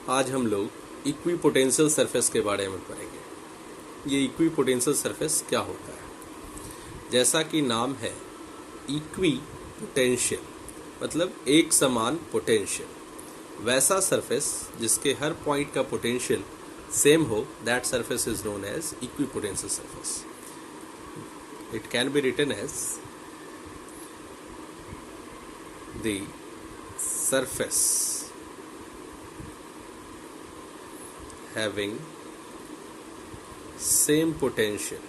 आज हम लोग इक्विपोटेंशियल सरफेस के बारे में पढ़ेंगे। ये इक्विपोटेंशियल सरफेस क्या होता है? जैसा कि नाम है इक्विपोटेंशियल, मतलब एक समान पोटेंशियल। वैसा सरफेस जिसके हर पॉइंट का पोटेंशियल सेम हो, that surface is known as equipotential surface. It can be written as the surface having same potential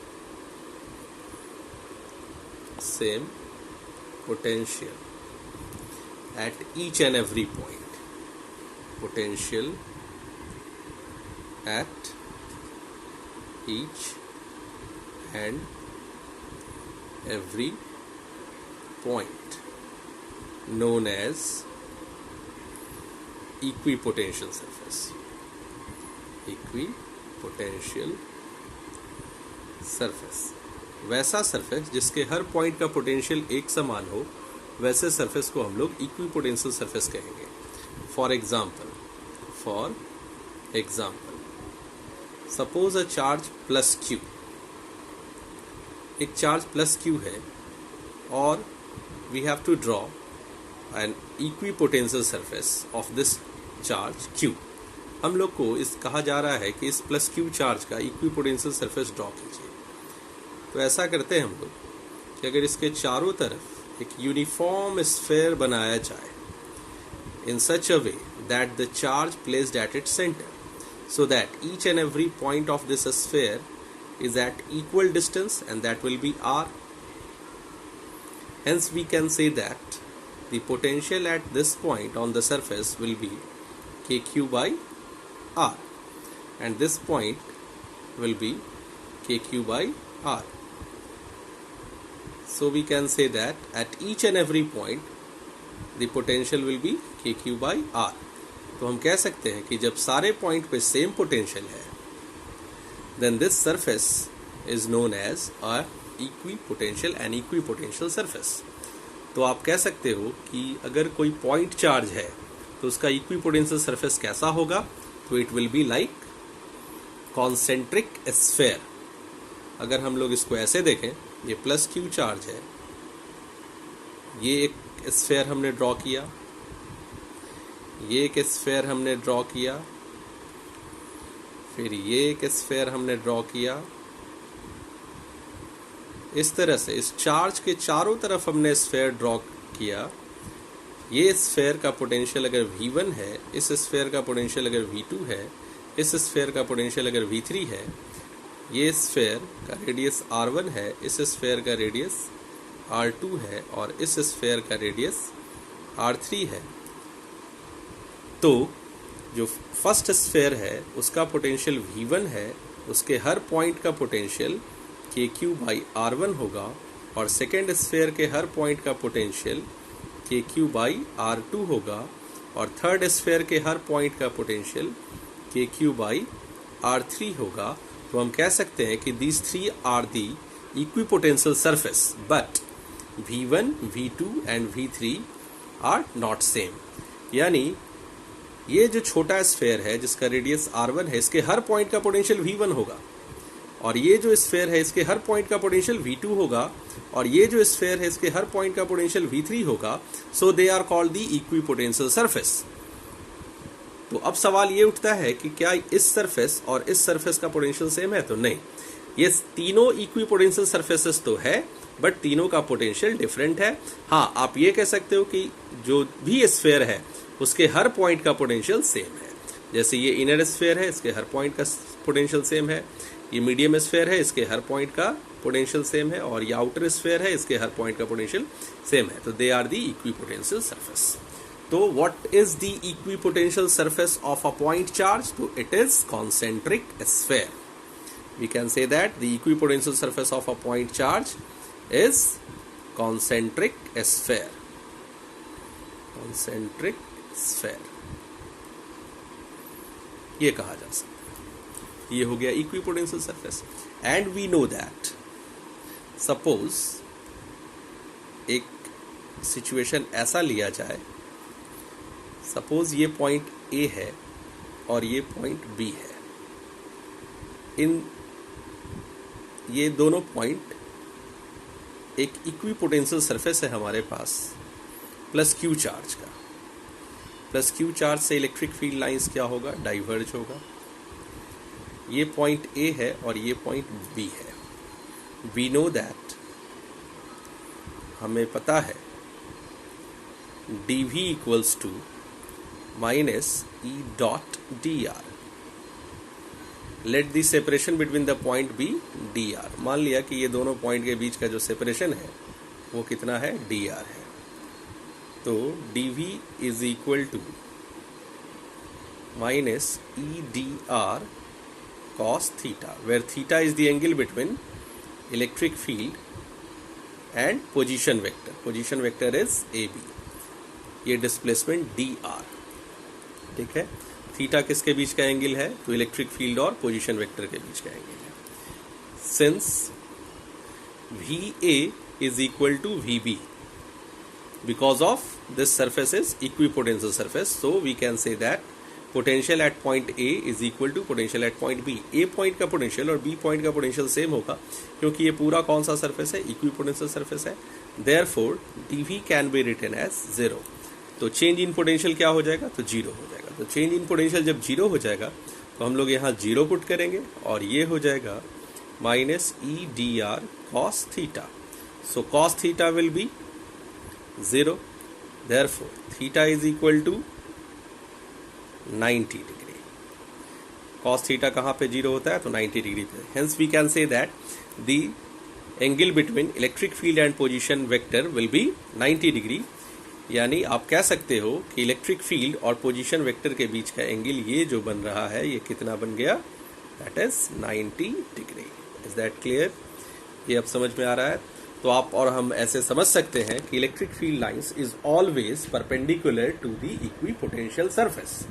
at each and every point. Potential at each and every point, known as equipotential surface. Equipotential surface, वैसा surface जिसके हर point का potential एक समान हो, वैसे surface को हम लोग इक्विपोटेंशियल सरफेस कहेंगे। For example suppose a charge plus Q, एक चार्ज प्लस क्यू है और we have to draw an equipotential surface of this charge Q. हम लोग को इस कहा जा रहा है कि इस प्लस क्यू चार्ज का इक्विपोटेंशियल सरफेस ड्रॉ कीजिए। तो ऐसा करते हैं हम लोग कि अगर इसके चारों तरफ एक यूनिफॉर्म स्फीयर बनाया जाए in such a way that the charge placed at its centre, so that each and every point of this sphere is at equal distance, and that will be r. Hence we can say that the potential at this point on the surface will be kq by r, and this point will be kq by r. So we can say that at each and every point the potential will be kq by r. तो हम कह सकते हैं कि जब सारे point पे same potential है, then this surface is known as a equipotential and equipotential surface. तो आप कह सकते हो कि अगर कोई पॉइंट चार्ज है तो उसका इक्विपोटेंशियल सरफेस कैसा होगा? तो it will be like concentric sphere. अगर हम लोग इसको ऐसे देखें, ये प्लस क्यू चार्ज है, ये एक स्फीयर हमने ड्रॉ किया, ये एक स्फीयर हमने ड्रॉ किया, फिर ये एक स्फीयर हमने ड्रॉ किया। इस तरह से इस चार्ज के चारों तरफ हमने स्फीयर ड्रॉ किया। ये स्फीयर का पोटेंशियल अगर V1 है, इस स्फीयर का पोटेंशियल अगर V2 है, इस स्फीयर का पोटेंशियल अगर V3 है, ये स्फीयर का रेडियस R1 है, इस स्फीयर का रेडियस R2 है और इस स्फीयर का रेडियस R3 है। तो जो फर्स्ट स्फीयर है उसका पोटेंशियल V1 है, उसके हर पॉइंट का पोटेंशियल KQ बाई R1 होगा, और सेकेंड स्फीयर के हर पॉइंट का पोटेंशियल KQ बाई R2 होगा, और थर्ड स्फीयर के हर पॉइंट का पोटेंशियल KQ बाई R3 होगा। तो हम कह सकते हैं कि these three are the equipotential surface, but V1, V2 and V3 are not same। यानी ये जो छोटा स्फीयर है जिसका रेडियस R1 है, इसके हर पॉइंट का पोटेंशियल V1 होगा, और ये जो स्फीयर है इसके हर पॉइंट का पोटेंशियल V2 होगा, और ये जो स्फीयर है इसके हर पॉइंट का पोटेंशियल V3 होगा। So they are called the equipotential surface. तो अब सवाल ये उठता है कि क्या इस सरफेस और इस सरफेस का पोटेंशियल सेम है? तो नहीं, ये तीनों इक्विपोटेंशियल सरफेसेस तो है, बट तीनों का पोटेंशियल डिफरेंट है। हाँ, आप ये कह सकते हो कि जो भी स्फीयर है उसके हर पॉइंट का पोटेंशियल सेम है। जैसे ये इनर स्फीयर है, इसके हर पॉइंट का पोटेंशियल सेम है, ये मीडियम स्फीयर है, इसके हर पॉइंट का पोटेंशियल सेम है, और ये आउटर स्फीयर है, इसके हर पॉइंट का पोटेंशियल सेम है। तो they are the equipotential surface. तो what is the equipotential surface of a point charge? तो it is concentric sphere. We can say that the equipotential surface of a point charge is concentric sphere. Concentric sphere ये कहा जा सकता है। ये हो गया equipotential surface. And we know that suppose एक सिचुएशन ऐसा लिया जाए, सपोज ये पॉइंट ए है और ये पॉइंट बी है। इन ये दोनों पॉइंट एक इक्विपोटेंशियल सरफेस है हमारे पास प्लस क्यू चार्ज का। प्लस क्यू चार्ज से इलेक्ट्रिक फील्ड लाइंस क्या होगा, डाइवर्ज होगा। ये पॉइंट ए है और ये पॉइंट बी है। वी नो दैट, हमें पता है dv equals to minus E dot d r. Let the separation between the point B d r. मान लिया कि ये दोनों पॉइंट के बीच का जो सेपरेशन है वो कितना है, डी आर है। तो dv is equal to minus E d r cos theta, where theta is the angle between electric field and position vector. Position vector is AB. ये displacement dr, ठीक है। थीटा किसके बीच का एंगल है, तो electric field और position vector के बीच का एंगल है। Since VA is equal to VB because of this surface is equipotential surface, so we can say that potential at point A is equal to potential at point B. A point का potential और B point का potential same होगा क्योंकि ये पूरा कौन सा surface है, इक्विपोटेंशियल सरफेस है। Therefore dv can be written as 0। तो चेंज इन पोटेंशियल क्या हो जाएगा, तो 0 हो जाएगा। तो चेंज इन पोटेंशियल जब 0 हो जाएगा तो हम लोग यहाँ 0 पुट करेंगे और ये हो जाएगा minus E d r cos theta. So cos theta will be 0। Therefore theta is equal to 90 degree. cos theta कहाँ पे 0 होता है, तो 90 डिग्री पे। Hence we can say that the angle between electric field and position vector will be 90 degree. यानी आप कह सकते हो कि इलेक्ट्रिक फील्ड और पोजीशन वेक्टर के बीच का एंगल ये जो बन रहा है ये कितना बन गया, that is 90 degree. Is that clear? ये अब समझ में आ रहा है। तो आप और हम ऐसे समझ सकते हैं कि electric field lines is always perpendicular to the equipotential surface.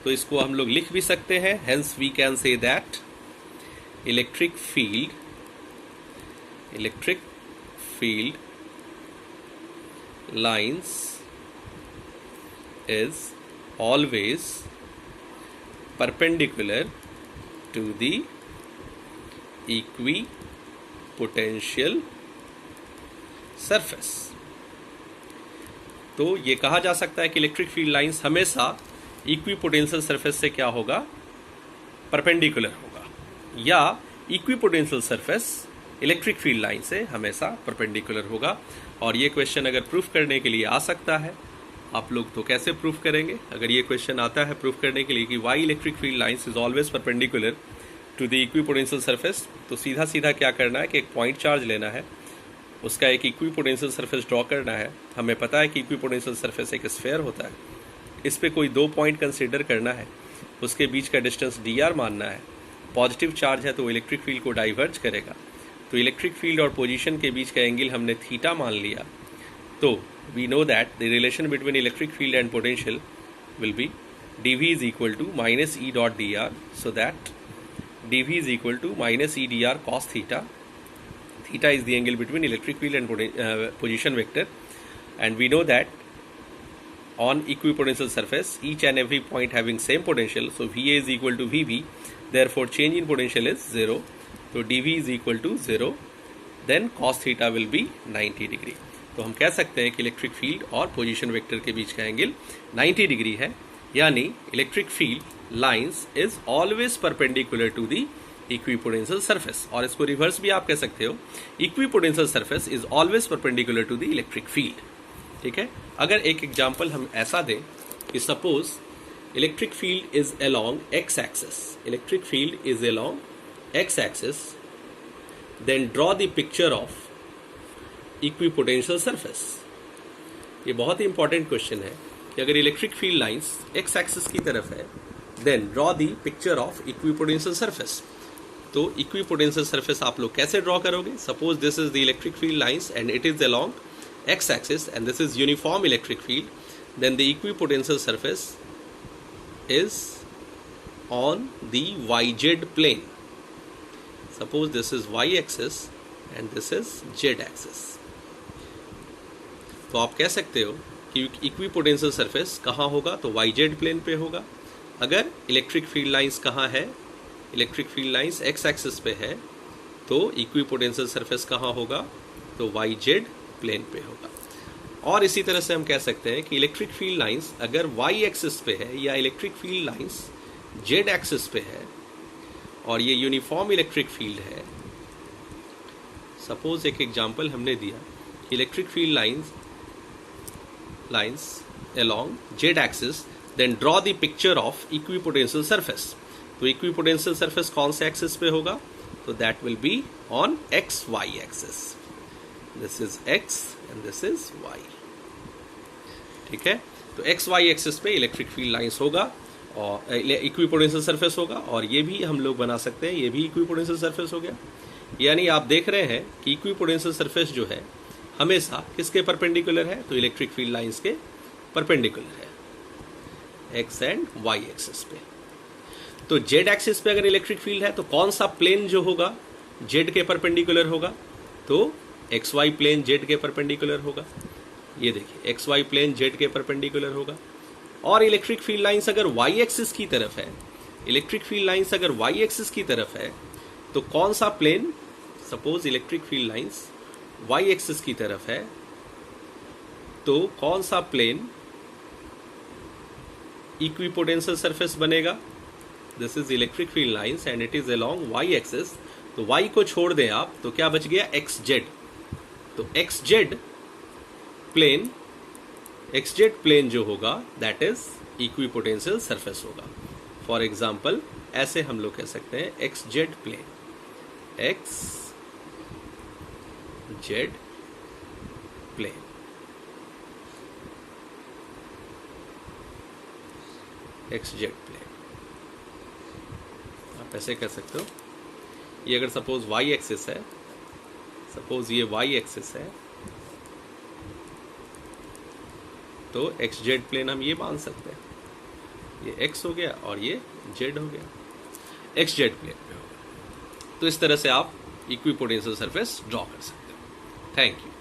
तो इसको हम लोग लिख भी सकते हैं। Hence we can say that electric field lines is always perpendicular to the equipotential surface. तो ये कहा जा सकता है कि इलेक्ट्रिक फील्ड लाइंस हमेशा इक्विपोटेंशियल सरफेस से क्या होगा, परपेंडिकुलर होगा, या equipotential surface electric field line से हमेशा परपेंडिकुलर होगा। और ये क्वेश्चन अगर प्रूफ करने के लिए आ सकता है, आप लोग तो कैसे प्रूफ करेंगे? अगर ये क्वेश्चन आता है प्रूफ करने के लिए कि why electric field lines is always perpendicular to the equipotential surface, तो सीधा सीधा क्या करना है कि एक पॉइंट चार्ज लेना है, उसका एक इक्विपोटेंशियल सरफेस ड्रॉ करना है। हमें पता है कि इक्विपोटेंशियल सरफेस एक स्फीयर होता है, इस पे कोई 2 पॉइंट कंसीडर करना है, उसके बीच का डिस्टेंस dr मानना है। पॉजिटिव चार्ज है तो इलेक्ट्रिक फील्ड को डाइवर्ज करेगा। तो इलेक्ट्रिक फील्ड और पोजीशन के बीच का एंगल हमने थीटा मान लिया। तो we know that the relation between electric field and potential will be dv is equal to minus E dot d r. So that dv is equal to minus E d r cos theta. Theta is the angle between electric field and position vector, and we know that on equipotential surface each and every point having same potential, so VA is equal to VB, therefore change in potential is 0, so dV is equal to 0, then cos theta will be 90 degree। तो हम कह सकते हैं कि electric field और position vector के बीच का एंगल 90 डिग्री है, यानी electric field lines is always perpendicular to the equipotential surface. और इसको रिवर्स भी आप कह सकते हो, equipotential surface is always perpendicular to the electric field. ठीक है। अगर एक एग्जांपल हम ऐसा दें कि suppose electric field is along X axis, electric field is along X axis, then draw the picture of equipotential surface. ये बहुत ही इंपॉर्टेंट क्वेश्चन है कि अगर electric field lines X axis की तरफ है, then draw the picture of equipotential surface. तो इक्विपोटेंशियल सरफेस आप लोग कैसे ड्रॉ करोगे? Suppose this is the electric field lines and it is along x axis and this is uniform electric field, then the equipotential surface is on the yz plane. Suppose this is y axis and this is z axis. तो आप कह सकते हो कि equipotential surface कहाँ होगा? तो yz plane पे होगा। अगर इलेक्ट्रिक फील्ड लाइंस कहाँ है, electric field lines X axis पे है, तो इक्विपोटेंशियल सरफेस कहाँ होगा, तो वाई जेड प्लेन पे होगा। और इसी तरह से हम कह सकते हैं कि इलेक्ट्रिक फील्ड लाइंस अगर वाई एक्सिस पे है या electric field lines Z axis पे है और ये यूनिफॉर्म इलेक्ट्रिक फील्ड है। सपोज एक एग्जांपल हमने दिया, electric field lines along z axis, then draw the picture of equipotential surface। तो equipotential surface कौन से एक्सिस पे होगा, तो that will be on xy axis। this is x and this is y। ठीक है, तो xy एक्सिस पे इलेक्ट्रिक फील्ड लाइंस होगा और इक्विपोटेंशियल सरफेस होगा, और ये भी हम लोग बना सकते हैं, ये भी इक्विपोटेंशियल सरफेस हो गया। यानी आप देख रहे हैं कि इक्विपोटेंशियल सरफेस जो है हमेशा किसके परपेंडिकुलर है, तो इलेक्ट्रिक फील्ड लाइंस के परपेंडिकुलर है एक्स एंड वाई एक्सिस पे। तो जेड एक्सिस पे अगर इलेक्ट्रिक फील्ड है तो कौन सा प्लेन जो होगा जेड के परपेंडिकुलर होगा, तो एक्स वाई प्लेन जेड के परपेंडिकुलर होगा। ये देखिए एक्स वाई प्लेन जेड के परपेंडिकुलर होगा। और इलेक्ट्रिक फील्ड लाइंस अगर वाई एक्सिस की तरफ है, इलेक्ट्रिक फील्ड लाइंस अगर वाई एक्सिस की तरफ है तो कौन सा plane, suppose electric field lines Y axis की तरफ है, तो कौन सा प्लेन इक्विपोटेंशियल सरफेस बनेगा, this is electric field lines and it is along Y axis. तो वाई को छोड़ दें आप तो क्या बच गया, एक्स जेड। तो एक्स जेड प्लेन जो होगा दैट इज इक्विपोटेंशियल सरफेस होगा। फॉर एग्जाम्पल ऐसे हम लोग कह सकते हैं X Z plane, X Z plane, X Z plane, आप ऐसे कह सकते हो। ये अगर सपोज वाई एक्सिस है, सपोज ये वाई एक्सिस है, तो एक्स जेड प्लेन हम ये मान सकते हैं, ये एक्स हो गया और ये जेड हो गया, एक्स जेड प्लेन पे होगा। तो इस तरह से आप इक्विपोटेंशियल सरफेस ड्रॉ कर सकते हो। Thank you.